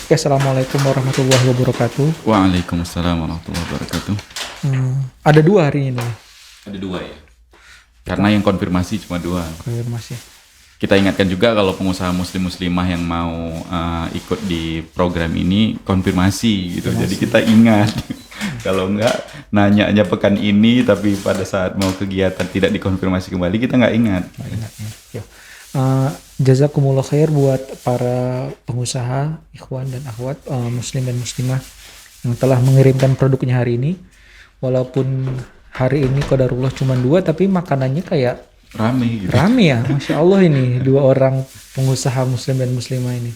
Oke, assalamualaikum warahmatullahi wabarakatuh. Waalaikumsalam warahmatullahi wabarakatuh. Ada dua hari ini, Ada dua ya? Karena yang konfirmasi cuma dua. konfirmasi. Kita ingatkan juga kalau pengusaha muslim-muslimah yang mau ikut di program ini konfirmasi gitu. Jadi kita ingat. Kalau enggak nanya pekan ini tapi pada saat mau kegiatan tidak dikonfirmasi kembali kita nggak ingat. Ya. Jazakumullah khair buat para pengusaha, ikhwan dan akhwat, muslim dan muslimah yang telah mengirimkan produknya hari ini. Walaupun hari ini qadarullah cuma dua, tapi makanannya kayak Rame gitu. rame ya, Masya Allah ini dua orang pengusaha muslim dan muslimah ini.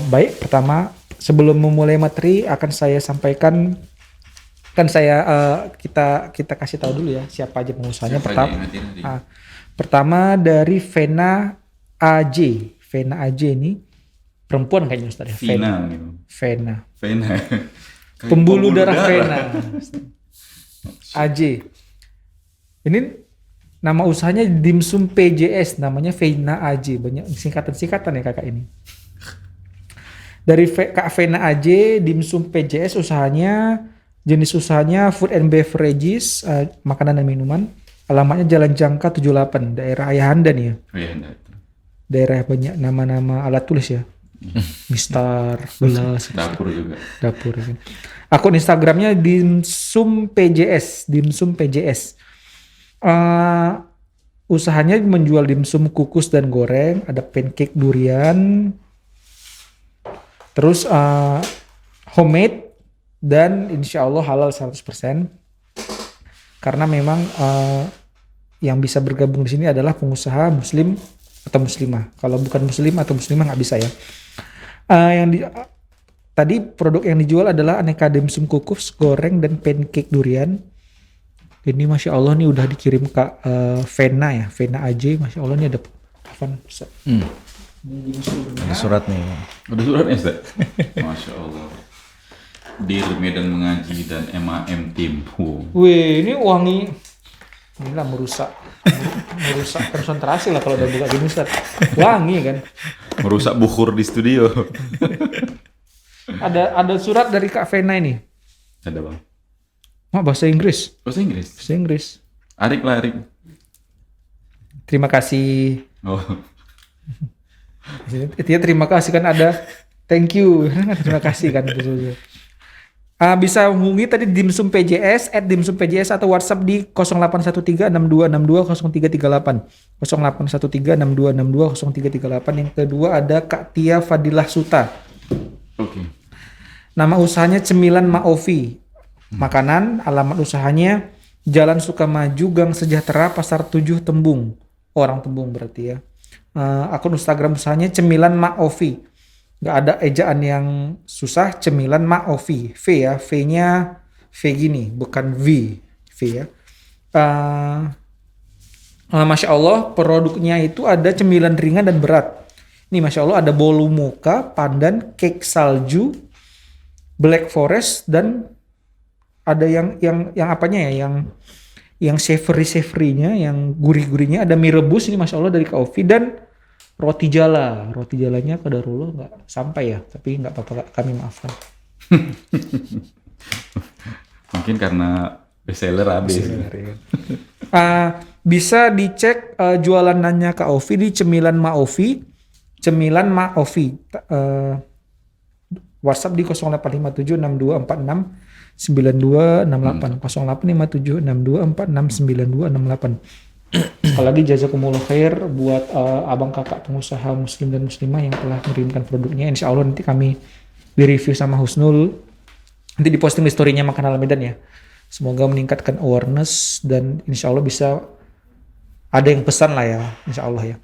Baik, pertama sebelum memulai materi akan saya sampaikan kita kasih tahu dulu ya siapa aja pengusahanya. Pertama dari Vena AJ. Vena AJ ini perempuan kayaknya Ustaz ya. Vina gitu. Vena. Kayak Pembuluh darah Vena. AJ. Ini nama usahanya Dimsum PJS, namanya Vena AJ. Banyak singkatan-singkatan ya kakak ini. Dari Kak Vena AJ, Dimsum PJS usahanya, jenis usahanya food and beverages, makanan dan minuman. Alamatnya Jalan Jangka 78, daerah Ayahanda nih ya. Oh iya, enggak. Daerah banyak nama-nama alat tulis ya. Mistar, gelas, Dapur juga. dapur. Gitu. Akun Instagramnya Dimsum PJS, Dimsum PJS. Usahanya menjual dimsum kukus dan goreng, ada pancake durian, terus homemade dan insya Allah halal 100%. Karena memang yang bisa bergabung di sini adalah pengusaha muslim atau muslimah. Kalau bukan muslim atau muslimah nggak bisa ya. Tadi produk yang dijual adalah aneka dimsum kukus, goreng dan pancake durian. Ini Masya Allah nih udah dikirim ke Vena ya, Vena AJ. Masya Allah nih ada apaan? Ada surat nih. Udah suratnya Ustaz? Masya Allah. Dir Medan Mengaji dan MAM Tim. Wih, ini wangi. Inilah merusak konsentrasi lah kalau udah buka gini Ustaz. Wangi kan. Merusak bukhur di studio. Ada surat dari Kak Vena ini. Ada bang. Bahasa Inggris. Bahasa Inggris. Bahasa Inggris. Arik lah Arik. Terima kasih. Oh. Itu terima kasih kan ada thank you. Terima kasih kan. Bisa hubungi tadi Dimsum PJS @Dimsum PJS atau WhatsApp di 081362620338. 081362620338. Yang kedua ada Kak Tia Fadilah Suta. Oke. Nama usahanya Cemilan Ma'ofi. Makanan, alamat usahanya Jalan Sukamaju, Gang Sejahtera, Pasar 7 Tembung. Orang Tembung berarti ya. Akun Instagram usahanya Cemilan Ma'ofi. Gak ada ejaan yang susah, Cemilan Ma'ofi. V ya, V-nya V gini, bukan V ya. Masya Allah, produknya itu ada cemilan ringan dan berat. Ini Masya Allah ada bolu mocha, pandan, cake salju, black forest, dan ada yang apanya ya, yang savory-nya, yang gurih-gurihnya, ada mie rebus ini Masya Allah dari Kaufi, dan roti jalanya qadarullah nggak sampai ya, tapi nggak apa-apa kami maafkan. Mungkin karena bestseller habis. Bisa dicek jualannya Kak Ovi di Cemilan Ma'ofi. WhatsApp di 085762469268 085762469268. Apalagi jazakumullah khair buat abang kakak pengusaha muslim dan muslimah yang telah mengirimkan produknya. Insya Allah nanti kami di review sama Husnul, nanti diposting di story-nya Makan Halal Medan ya. Semoga meningkatkan awareness dan insya Allah bisa ada yang pesan lah ya, insya Allah ya.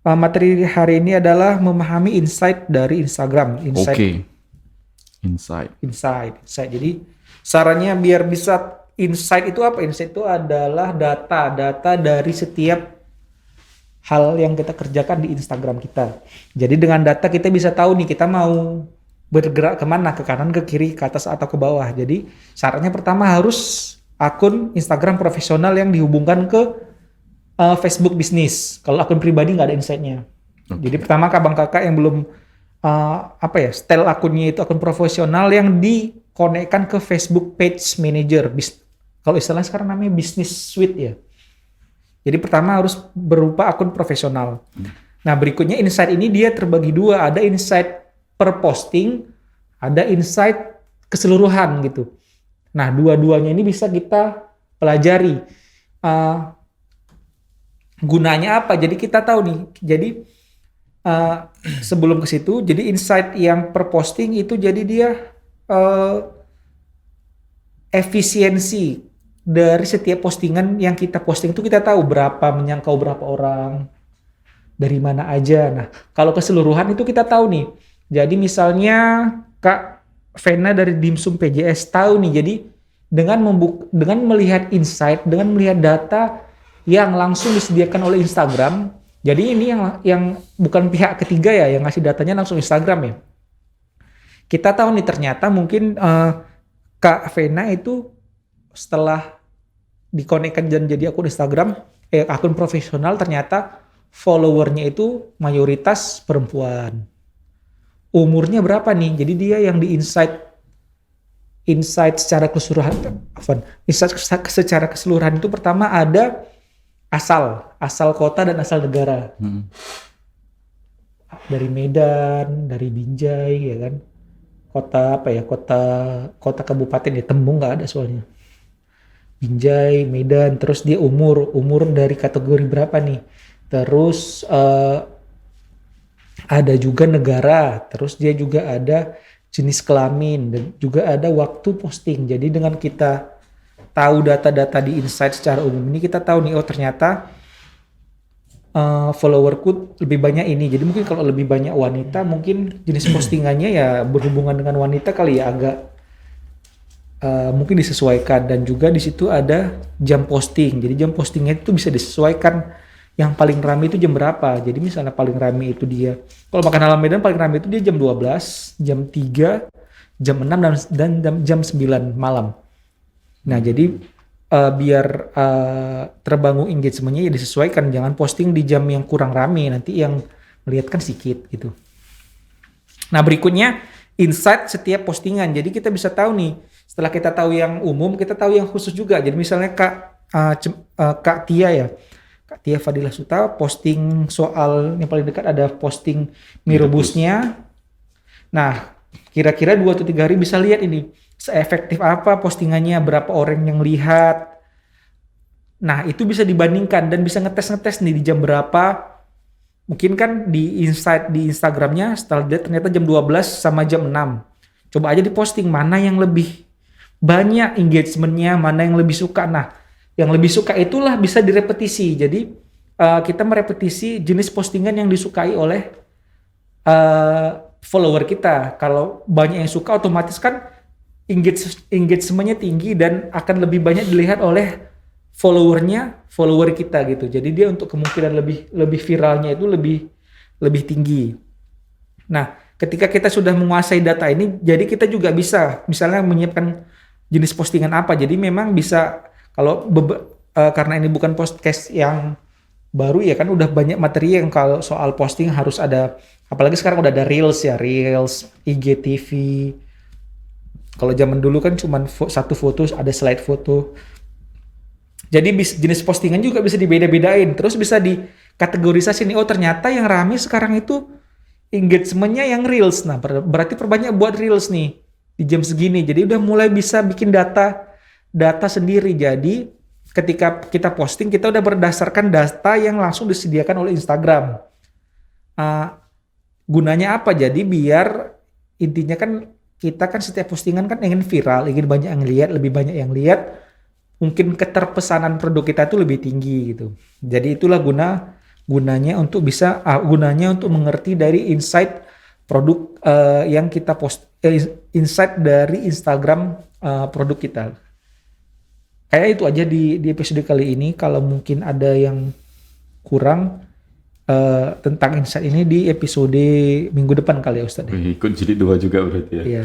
Materi hari ini adalah memahami insight dari Instagram. Oke. Insight. Jadi sarannya biar bisa insight itu apa? Insight itu adalah data dari setiap hal yang kita kerjakan di Instagram kita. Jadi dengan data kita bisa tahu nih kita mau bergerak kemana, ke kanan, ke kiri, ke atas atau ke bawah. Jadi syaratnya pertama harus akun Instagram profesional yang dihubungkan ke Facebook bisnis. Kalau akun pribadi nggak ada insight-nya. Okay. Jadi pertama abang kakak yang belum style akunnya itu akun profesional yang dikonekkan ke Facebook Page Manager. Kalau istilahnya sekarang namanya Business Suite ya. Jadi pertama harus berupa akun profesional. Nah berikutnya insight ini dia terbagi dua. Ada insight per posting, ada insight keseluruhan gitu. Nah dua-duanya ini bisa kita pelajari. Gunanya apa? Jadi kita tahu nih. Jadi sebelum ke situ, jadi insight yang per posting itu jadi dia efisiensi dari setiap postingan yang kita posting itu kita tahu berapa menjangkau berapa orang, dari mana aja. Nah, kalau keseluruhan itu kita tahu nih. Jadi misalnya Kak Vena dari Dimsum PJS tahu nih. Jadi dengan melihat insight, dengan melihat data yang langsung disediakan oleh Instagram. Jadi ini yang bukan pihak ketiga ya yang ngasih datanya langsung Instagram ya. Kita tahu nih ternyata mungkin Kak Vena itu setelah dikonekkan dan jadi akun Instagram, akun profesional ternyata followernya itu mayoritas perempuan. Umurnya berapa nih? Jadi dia yang di insight secara keseluruhan, secara keseluruhan itu pertama ada asal kota dan asal negara. Dari Medan, dari Binjai ya kan. Kota kabupaten ya Tembung nggak ada soalnya. Binjai, Medan, terus dia umur dari kategori berapa nih? Terus ada juga negara, terus dia juga ada jenis kelamin dan juga ada waktu posting. Jadi dengan kita tahu data-data di insight secara umum ini kita tahu nih ternyata followerku lebih banyak ini. Jadi mungkin kalau lebih banyak wanita mungkin jenis postingannya ya berhubungan dengan wanita kali ya agak mungkin disesuaikan. Dan juga di situ ada jam posting. Jadi jam postingnya itu bisa disesuaikan. Yang paling ramai itu jam berapa. Jadi misalnya paling ramai itu dia, kalau makan alam Medan paling ramai itu dia jam 12, jam 3, jam 6 dan jam 9 malam. Nah jadi biar terbangun engagementnya ya disesuaikan. Jangan posting di jam yang kurang ramai, nanti yang melihat kan sedikit gitu. Nah berikutnya insight setiap postingan. Jadi kita bisa tahu nih, setelah kita tahu yang umum, kita tahu yang khusus juga. Jadi misalnya Kak Tia ya, Kak Tia Fadilah Suta posting soal yang paling dekat ada posting Mirobusnya. Nah kira-kira 2 atau 3 hari bisa lihat ini seefektif apa postingannya, berapa orang yang lihat. Nah itu bisa dibandingkan dan bisa ngetes nih di jam berapa. Mungkin kan di insight di Instagramnya setelah dia ternyata jam 12 sama jam 6. Coba aja diposting mana yang lebih banyak engagementnya, mana yang lebih suka. Nah yang lebih suka itulah bisa direpetisi. Jadi kita merepetisi jenis postingan yang disukai oleh follower kita. Kalau banyak yang suka otomatis kan engagementnya tinggi dan akan lebih banyak dilihat oleh follower kita gitu. Jadi dia untuk kemungkinan lebih viralnya itu lebih tinggi. Nah, ketika kita sudah menguasai data ini, jadi kita juga bisa misalnya menyiapkan jenis postingan apa. Jadi memang bisa kalau karena ini bukan podcast yang baru ya kan, udah banyak materi yang kalau soal posting harus ada, apalagi sekarang udah ada Reels, IGTV. Kalau zaman dulu kan cuma satu foto, ada slide foto. Jadi jenis postingan juga bisa dibeda-bedain. Terus bisa dikategorisasi nih, ternyata yang rame sekarang itu engagementnya yang Reels. Nah berarti perbanyak buat Reels nih di jam segini. Jadi udah mulai bisa bikin data sendiri. Jadi ketika kita posting, kita udah berdasarkan data yang langsung disediakan oleh Instagram. Gunanya apa? Jadi biar intinya kan kita kan setiap postingan kan ingin viral, ingin banyak yang lihat, lebih banyak yang lihat, mungkin keterpesanan produk kita itu lebih tinggi gitu. Jadi itulah gunanya untuk mengerti dari insight produk yang kita insight dari Instagram produk kita. Kayak itu aja di episode kali ini. Kalau mungkin ada yang kurang tentang insight ini di episode minggu depan kali ya Ustadz. Ikut jilid 2 juga berarti ya. Iya.